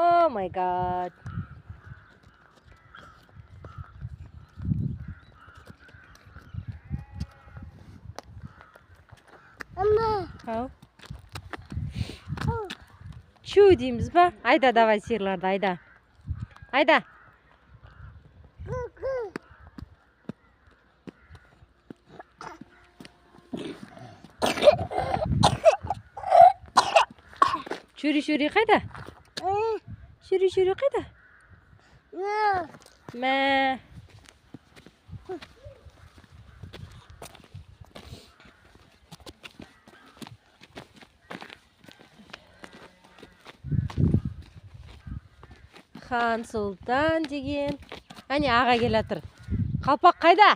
Oh my god. Ау. Чу дейміз ба? Айда, давай сиырларды, айда. Айда. Шүри қайда? Шүри қайда? Мә. Хан Сұлтан деген. Әне аға келатыр. Қалпақ қайда?